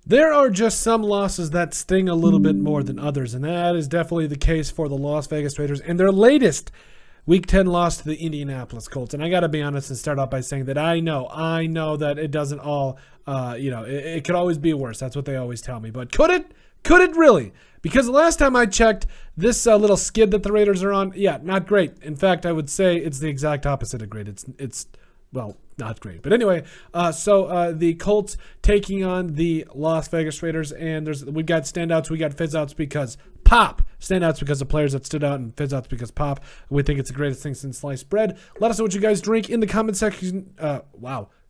There are just some losses that sting a little bit more than others, and that is definitely the case for the Las Vegas Raiders and their latest Week 10 loss to the Indianapolis Colts. And I got to be honest and start off by saying that I know that it doesn't all, it could always be worse. That's what they always tell me. But could it? Could it really? Because the last time I checked, this little skid that the Raiders are on, yeah, not great. In fact, I would say it's the exact opposite of great. It's well, not great. But anyway, so the Colts taking on the Las Vegas Raiders, and we got standouts, we got fizzouts because pop. Standouts because of players that stood out, and fizzouts because pop. We think it's the greatest thing since sliced bread. Let us know what you guys drink in the comment section.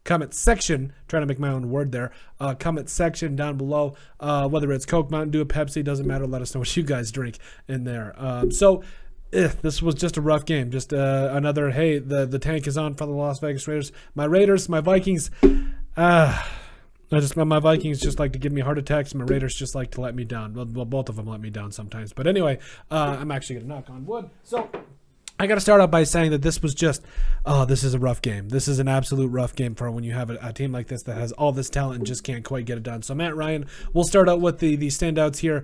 Comment section. Trying to make my own word there. Comment section down below. Whether it's Coke, Mountain Dew, Pepsi, doesn't matter. Let us know what you guys drink in there. This was just a rough game. Just another, hey, the tank is on for the Las Vegas Raiders. My Vikings, my Vikings just like to give me heart attacks. My Raiders just like to let me down. Well, both of them let me down sometimes. But anyway, I'm actually going to knock on wood. So I got to start out by saying that this was just, this is a rough game. This is an absolute rough game for when you have a team like this that has all this talent and just can't quite get it done. So Matt Ryan, we'll start out with the standouts here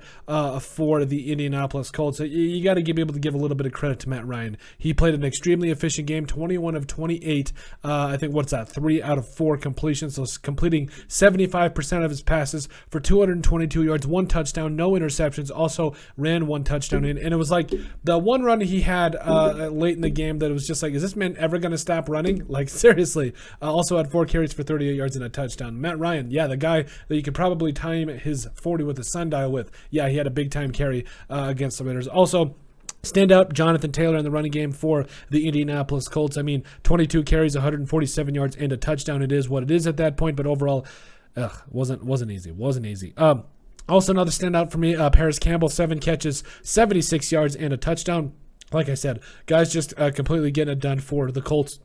for the Indianapolis Colts. You got to be able to give a little bit of credit to Matt Ryan. He played an extremely efficient game, 21 of 28. I think, what's that, 3 out of 4 completions. So completing 75% of his passes for 222 yards, 1 touchdown, no interceptions. Also ran 1 touchdown in. And it was like the one run he had late in the game that it was just like, is this man ever going to stop running? Like, seriously. Also had 4 carries for 38 yards and a touchdown. Matt Ryan, yeah, the guy that you could probably time his 40 with a sundial with. Yeah, he had a big-time carry against the Raiders. Also, standout, Jonathan Taylor in the running game for the Indianapolis Colts. I mean, 22 carries, 147 yards, and a touchdown. It is what it is at that point, but overall, wasn't easy. Wasn't easy. Also, another standout for me, Paris Campbell, 7 catches, 76 yards, and a touchdown. Like I said, guys just completely getting it done for the Colts,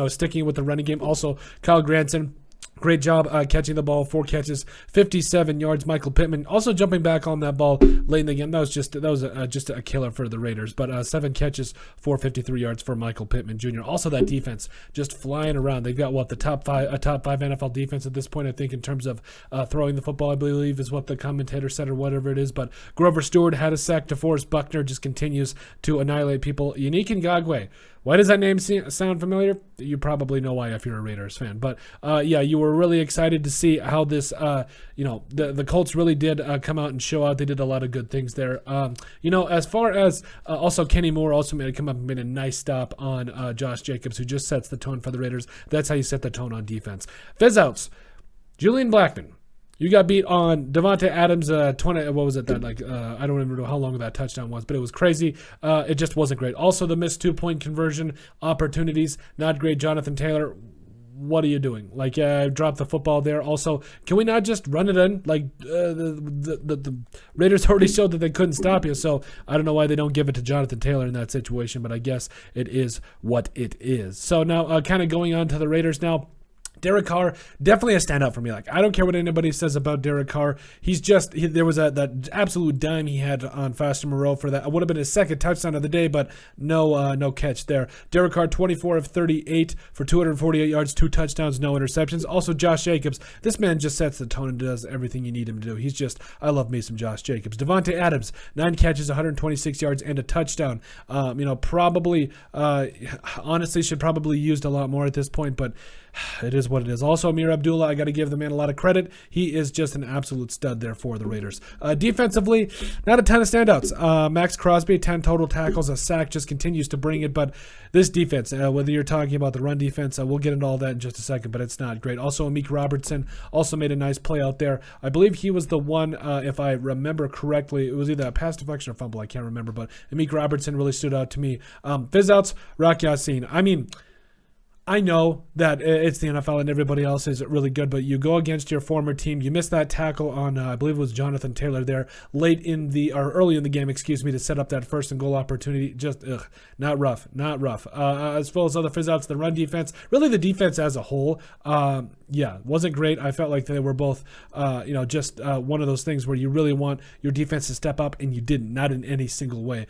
sticking with the running game. Also, Kyle Granson, great job catching the ball, 4 catches, 57 yards. Michael Pittman also jumping back on that ball late in the game. That was just a killer for the Raiders. But 7 catches, 453 yards for Michael Pittman Jr. Also, that defense just flying around. They've got a top 5 NFL defense at this point, I think, in terms of throwing the football, I believe is what the commentator said or whatever it is. But Grover Stewart had a sack. DeForest Buckner just continues to annihilate people. Unique Ngakoue. Why does that name sound familiar? You probably know why if you're a Raiders fan. But, you were really excited to see how this, the Colts really did come out and show out. They did a lot of good things there. As far as also Kenny Moore also come up and made a nice stop on Josh Jacobs, who just sets the tone for the Raiders. That's how you set the tone on defense. Fizzouts, Julian Blackmon. You got beat on Devontae Adams, 20, what was it, that I don't remember how long that touchdown was, but it was crazy. It just wasn't great. Also, the missed 2-point conversion opportunities, not great. Jonathan Taylor, what are you doing? Drop the football there. Also, can we not just run it in? The Raiders already showed that they couldn't stop you, so I don't know why they don't give it to Jonathan Taylor in that situation, but I guess it is what it is. So now, kind of going on to the Raiders now. Derek Carr, definitely a standout for me. I don't care what anybody says about Derek Carr. There was that absolute dime he had on Foster Moreau for that. It would have been his second touchdown of the day, but no catch there. Derek Carr, 24 of 38 for 248 yards, 2 touchdowns, no interceptions. Also, Josh Jacobs. This man just sets the tone and does everything you need him to do. I love me some Josh Jacobs. Devontae Adams, 9 catches, 126 yards, and a touchdown. Probably, honestly, should probably used a lot more at this point, but it is what it is. Also, Amir Abdullah, I got to give the man a lot of credit. He is just an absolute stud there for the Raiders. Defensively, not a ton of standouts. Max Crosby, 10 total tackles, a sack, just continues to bring it. But this defense, whether you're talking about the run defense, we'll get into all that in just a second, but it's not great. Also, Amik Robertson also made a nice play out there. I believe he was the one, if I remember correctly, it was either a pass deflection or fumble, I can't remember, but Amik Robertson really stood out to me. Fizzouts, Rock Yassin. I know that it's the NFL and everybody else is really good, but you go against your former team. You missed that tackle on, I believe it was Jonathan Taylor there, early in the game, to set up that 1st and goal opportunity. Just, not rough. As well as other fizzouts, the run defense, really the defense as a whole, Yeah, wasn't great. I felt like they were both, just one of those things where you really want your defense to step up, and you didn't, not in any single way.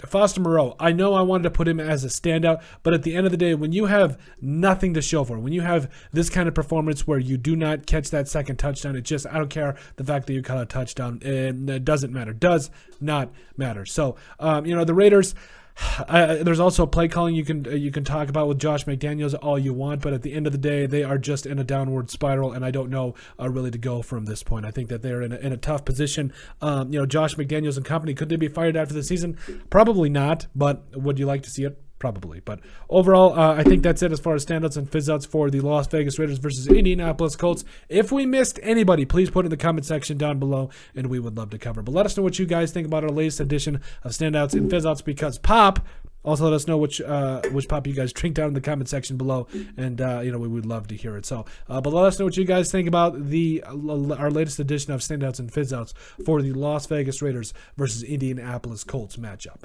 Foster Moreau, I know I wanted to put him as a standout, but at the end of the day, when you have nothing to show for it, when you have this kind of performance where you do not catch that second touchdown, I don't care the fact that you caught a touchdown, and it doesn't matter. Does not matter. So, the Raiders, there's also play calling you can talk about with Josh McDaniels all you want, but at the end of the day, they are just in a downward spiral, and I don't know really to go from this point. I think that they're in a tough position. Josh McDaniels and company, could they be fired after the season? Probably not, but would you like to see it? Probably. But overall, I think that's it as far as standouts and fizzouts for the Las Vegas Raiders versus Indianapolis Colts. If we missed anybody, please put it in the comment section down below, and we would love to cover. But let us know what you guys think about our latest edition of standouts and fizzouts, because Pop. Also, let us know which pop you guys drink down in the comment section below, and we would love to hear it. So, but let us know what you guys think about our latest edition of standouts and fizzouts for the Las Vegas Raiders versus Indianapolis Colts matchup.